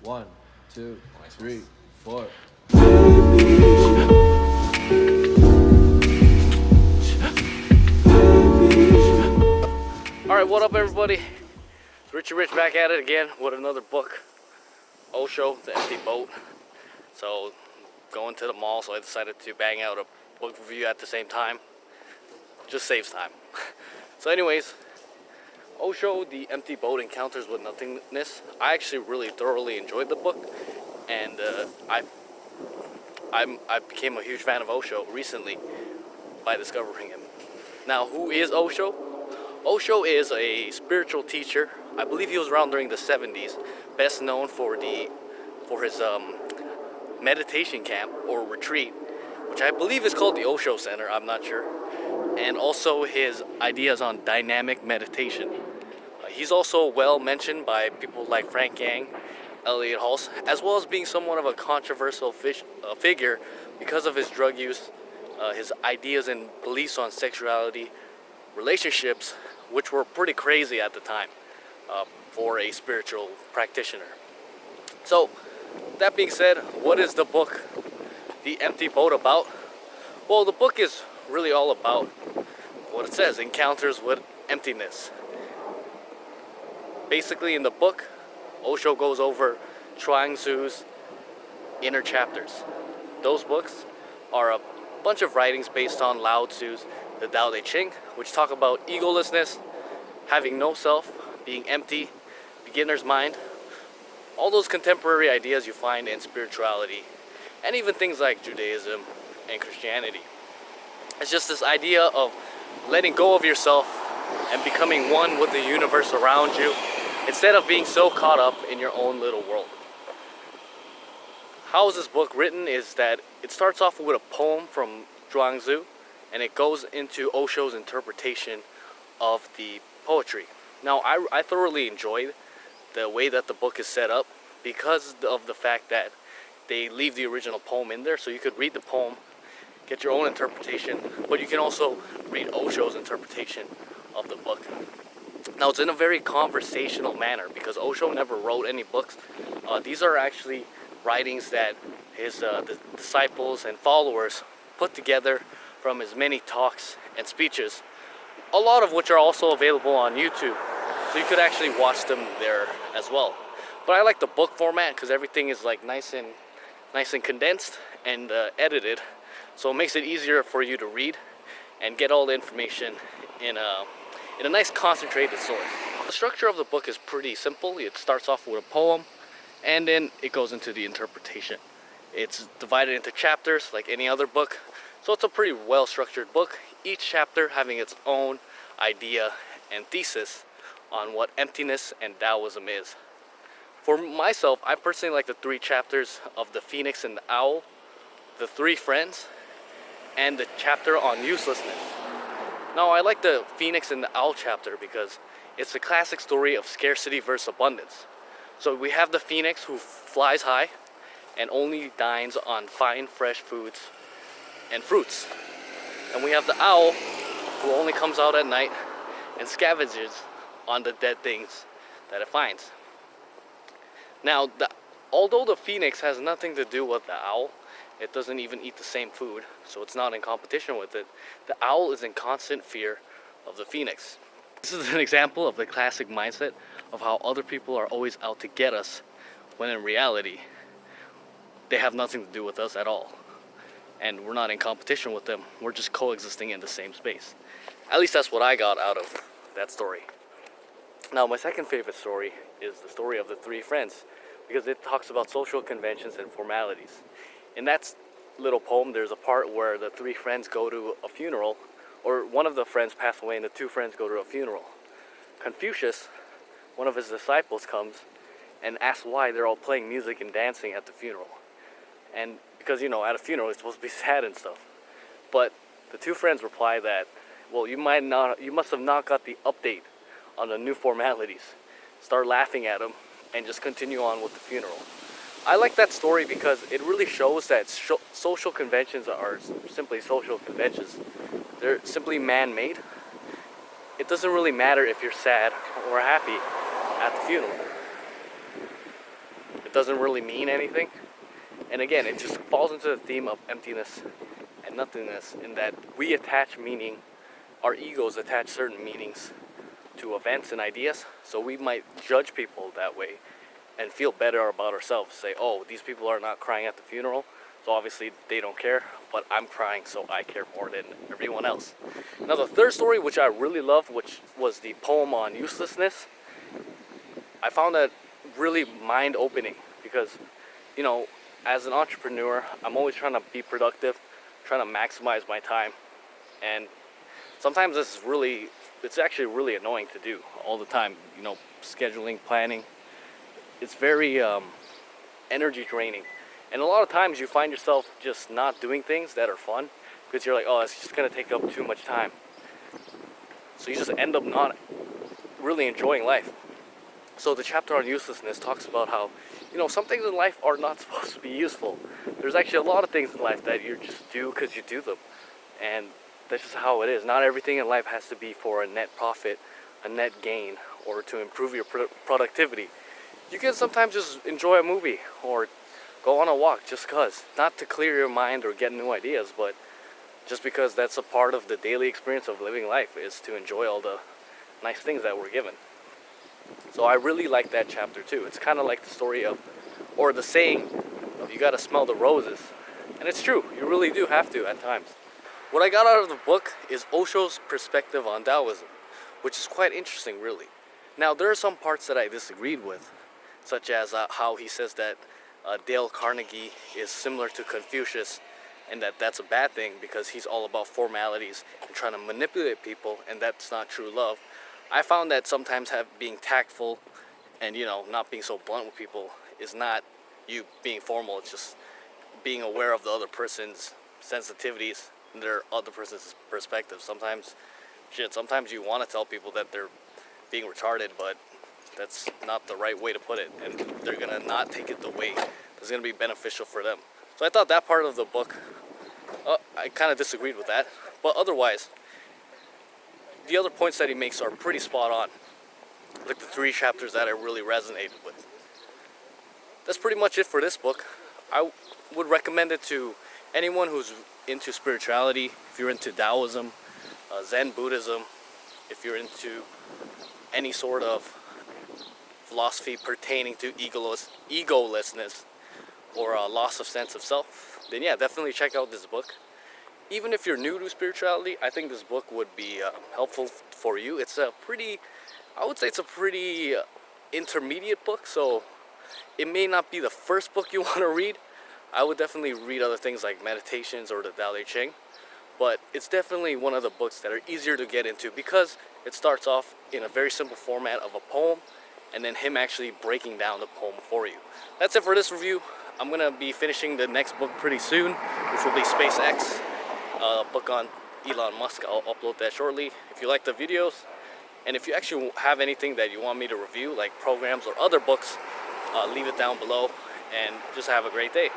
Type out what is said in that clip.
1, 2, 3, 4. Alright, what up everybody? Richie back at it again with another book. Osho, The Empty Boat. So, going to the mall, so I decided to bang out a book review at the same time. Just saves time. So anyways, Osho, The Empty Boat, Encounters with Nothingness. I actually really thoroughly enjoyed the book, and I became a huge fan of Osho recently by discovering him. Now, who is Osho? Osho is a spiritual teacher. I believe he was around during the 70s, best known for his meditation camp or retreat, which I believe is called the Osho Center, I'm not sure, and also his ideas on dynamic meditation. He's also well mentioned by people like Frank Yang, Elliot Hulse, as well as being somewhat of a controversial figure because of his drug use, his ideas and beliefs on sexuality, relationships, which were pretty crazy at the time for a spiritual practitioner. So, that being said, what is the book, The Empty Boat, about? Well, the book is really all about what it says, encounters with emptiness. Basically, in the book, Osho goes over Chuang Tzu's inner chapters. Those books are a bunch of writings based on Lao Tzu's the Tao Te Ching, which talk about egolessness, having no self, being empty, beginner's mind, all those contemporary ideas you find in spirituality, and even things like Judaism and Christianity. It's just this idea of letting go of yourself and becoming one with the universe around you, instead of being so caught up in your own little world. How is this book written is that it starts off with a poem from Chuang Tzu, and it goes into Osho's interpretation of the poetry. Now, I thoroughly enjoyed the way that the book is set up because of the fact that they leave the original poem in there, so you could read the poem, get your own interpretation, but you can also read Osho's interpretation of the book. Now, it's in a very conversational manner because Osho never wrote any books. These are actually writings that his disciples and followers put together from his many talks and speeches, a lot of which are also available on YouTube, so you could actually watch them there as well. But I like the book format because everything is like nice and condensed and edited, so it makes it easier for you to read and get all the information in a nice concentrated source. The structure of the book is pretty simple. It starts off with a poem, and then it goes into the interpretation. It's divided into chapters like any other book, so it's a pretty well-structured book, each chapter having its own idea and thesis on what emptiness and Taoism is. For myself, I personally like the 3 chapters of the Phoenix and the Owl, the 3 friends, and the chapter on uselessness. Now, I like the Phoenix and the Owl chapter because it's a classic story of scarcity versus abundance. So we have the Phoenix who flies high and only dines on fine, fresh foods and fruits. And we have the owl who only comes out at night and scavenges on the dead things that it finds. Now, although the Phoenix has nothing to do with the owl, it doesn't even eat the same food, so it's not in competition with it. The owl is in constant fear of the Phoenix. This is an example of the classic mindset of how other people are always out to get us, when in reality, they have nothing to do with us at all. And we're not in competition with them, we're just coexisting in the same space. At least that's what I got out of that story. Now, my second favorite story is the story of the 3 friends, because it talks about social conventions and formalities. In that little poem, there's a part where the 3 friends go to a funeral, or one of the friends passed away and the 2 friends go to a funeral. Confucius, one of his disciples, comes and asks why they're all playing music and dancing at the funeral. And because, you know, at a funeral it's supposed to be sad and stuff. But the 2 friends reply that, well, you must have not got the update on the new formalities. Start laughing at them and just continue on with the funeral. I like that story because it really shows that social conventions are simply social conventions. They're simply man-made. It doesn't really matter if you're sad or happy at the funeral. doesn't really mean anything. And again, it just falls into the theme of emptiness and nothingness, in that we attach meaning, our egos attach certain meanings to events and ideas, so we might judge people that way and feel better about ourselves. Say, oh, these people are not crying at the funeral, so obviously they don't care, but I'm crying, so I care more than everyone else. Now the third story, which I really loved, which was the poem on uselessness, I found that really mind-opening, because, you know, as an entrepreneur, I'm always trying to be productive, trying to maximize my time, and sometimes it's actually really annoying to do all the time, you know, scheduling, planning. It's very energy draining. And a lot of times you find yourself just not doing things that are fun because you're like, oh, it's just going to take up too much time. So you just end up not really enjoying life. So the chapter on uselessness talks about how, you know, some things in life are not supposed to be useful. There's actually a lot of things in life that you just do because you do them. And that's just how it is. Not everything in life has to be for a net profit, a net gain, or to improve your productivity. You can sometimes just enjoy a movie or go on a walk just because. Not to clear your mind or get new ideas, but just because that's a part of the daily experience of living life, is to enjoy all the nice things that we're given. So I really like that chapter too. It's kind of like the story of, or the saying of, you gotta smell the roses. And it's true, you really do have to at times. What I got out of the book is Osho's perspective on Taoism, which is quite interesting, really. Now, there are some parts that I disagreed with, such as how he says that Dale Carnegie is similar to Confucius, and that that's a bad thing because he's all about formalities and trying to manipulate people, and that's not true love. I found that sometimes being tactful and, you know, not being so blunt with people is not you being formal. It's just being aware of the other person's sensitivities, their other person's perspective. Sometimes you want to tell people that they're being retarded, but that's not the right way to put it, and they're gonna not take it the way that's gonna be beneficial for them. So I thought that part of the book, I kind of disagreed with that, but otherwise, the other points that he makes are pretty spot on, like the 3 chapters that I really resonated with. That's pretty much it for this book. I would recommend it to anyone who's into spirituality, if you're into Taoism, Zen Buddhism, if you're into any sort of philosophy pertaining to egolessness or a loss of sense of self, then yeah, definitely check out this book. Even if you're new to spirituality, I think this book would be helpful for you. It's a pretty intermediate book, so it may not be the first book you want to read. I would definitely read other things like Meditations or the Tao Te Ching, but it's definitely one of the books that are easier to get into because it starts off in a very simple format of a poem, and then him actually breaking down the poem for you. That's it for this review. I'm going to be finishing the next book pretty soon, which will be SpaceX, a book on Elon Musk. I'll upload that shortly. If you like the videos, and if you actually have anything that you want me to review, like programs or other books, leave it down below, and just have a great day.